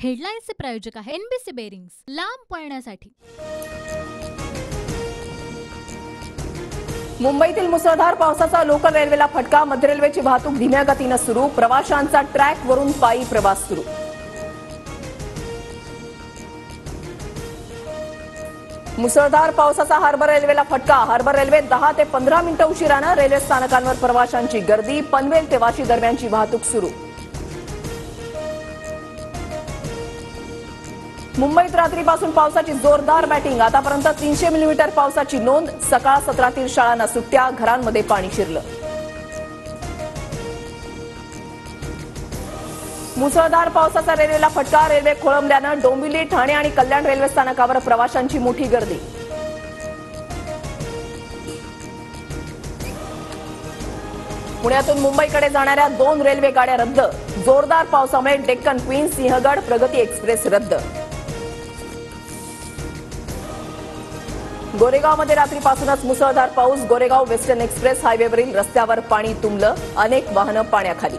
हेडलाईन्सचे प्रायोजक आहे NBC bearings, लांब पळण्यासाठी। मुंबईतील मुसळधार पावसाचा लोकल रेल्वेला फटका। मध्य रेल्वेची वाहतूक धीम्या गतीने सुरू। प्रवाशांचा ट्रॅकवरून पायी प्रवास सुरू। मुसळधार पावसाचा हार्बर रेल्वेला फटका। हार्बर रेल्वे 10 ते 15 मिनिटं उशिराने रेल्वे स्थानकांवर प्रवाशांची गर्दी। पनवेल ते वाशी दरम्यानची वाहतूक सुरू। मुंबईत रात्रीपासून पावसाची जोरदार बॅटिंग। आतापर्यंत 300 मिलीमीटर पावसाची नोंद। सकाळ सत्रातील शाळांना सुट्ट्या, घरांमध्ये पाणी शिरलं। मुसळधार पावसाचा रेल्वेला फटका। रेल्वे खोळंबल्यानं डोंबिवली, ठाणे आणि कल्याण रेल्वे स्थानकावर प्रवाशांची मोठी गर्दी। पुण्यातून मुंबईकडे जाणाऱ्या 2 रेल्वे गाड्या रद्द। जोरदार पावसामुळे डेक्कन क्वीन, सिंहगड, प्रगती एक्सप्रेस रद्द। गोरेगावमध्ये रात्रीपासूनच मुसळधार पाऊस। गोरेगाव वेस्टर्न एक्सप्रेस हायवेवरील रस्त्यावर पाणी तुंबलं। अनेक वाहनं पाण्याखाली।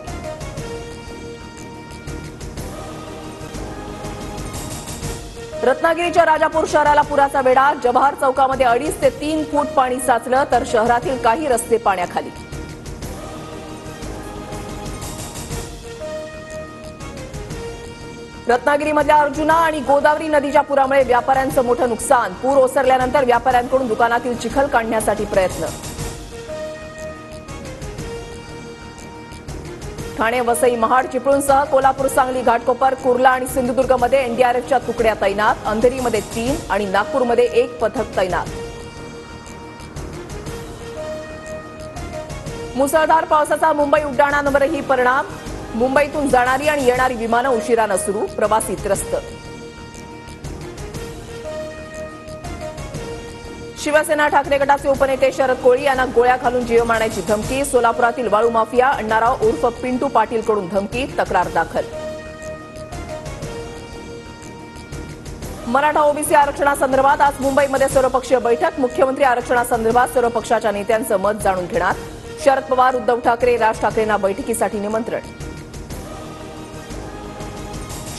रत्नागिरीच्या राजापूर शहराला पुराचा वेढा। जवाहर चौकामध्ये 2.5 ते 3 फूट पाणी साचलं, तर शहरातील काही रस्ते पाण्याखाली। रत्नागिरीमधल्या अर्जुना आणि गोदावरी नदीच्या पुरामुळे व्यापाऱ्यांचं मोठं नुकसान। पूर ओसरल्यानंतर व्यापाऱ्यांकडून दुकानातील चिखल काढण्यासाठी प्रयत्न। ठाणे, वसई, महाड, चिपळूणसह कोल्हापूर, सांगली, घाटकोपर, कुर्ला आणि सिंधुदुर्गमध्ये एनडीआरएफच्या तुकड्या तैनात। अंधेरीमध्ये 3 आणि नागपूरमध्ये 1 पथक तैनात। मुसळधार पावसाचा मुंबई उड्डाणांवरही परिणाम। मुंबईतून जाणारी आणि येणारी विमानं उशिरानं सुरू। प्रवासी त्रस्त। शिवसेना ठाकरे गटाचे उपनेते शरद कोळी यांना गोळ्या घालून जीव मारण्याची धमकी। सोलापुरातील वाळू माफिया अण्णाराव उर्फ पिंटू पाटीलकडून धमकी। तक्रार दाखल। मराठा ओबीसी आरक्षणासंदर्भात आज मुंबईमध्ये सर्वपक्षीय बैठक। मुख्यमंत्री आरक्षणासंदर्भात सर्व पक्षाच्या नेत्यांचं मत जाणून घेणार। शरद पवार, उद्धव ठाकरे, राज ठाकरेंना बैठकीसाठी निमंत्रण।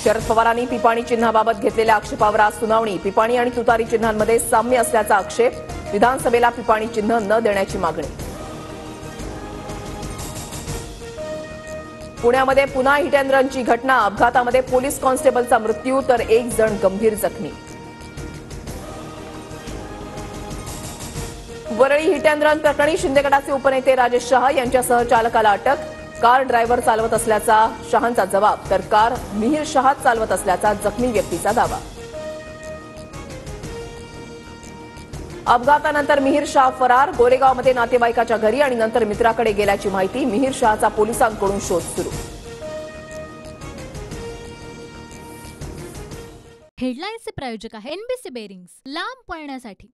शरद पवारांनी पिपाणी चिन्हाबाबत घेतलेल्या आक्षेपावर आज सुनावणी। पिपाणी आणि तुतारी चिन्हांमध्ये साम्य असल्याचा आक्षेप। विधानसभेला पिपाणी चिन्ह न देण्याची मागणी। पुण्यामध्ये पुन्हा हिट अँड रनची घटना। अपघातामध्ये पोलीस कॉन्स्टेबलचा मृत्यू, तर 1 जण गंभीर जखमी। वरळी हिट अँड रन प्रकरणी शिंदे गटाचे उपनेते राजेश शहा यांच्या सहचालकाला अटक। कार ड्रायव्हर चालवत असल्याचा शहांचा जबाब, तर कार मिहीर शहा चालवत असल्याचा जखमी व्यक्तीचा दावा। अपघातानंतर मिहीर शहा फरार। गोरेगावमध्ये नातेवाईकाच्या घरी आणि नंतर मित्राकडे गेल्याची माहिती। मिहीर शहाचा पोलिसांकडून शोध सुरू। हेडलाईन्सचे प्रायोजक आहे एनबीसी बेरिंग्स, लांब पळण्यासाठी।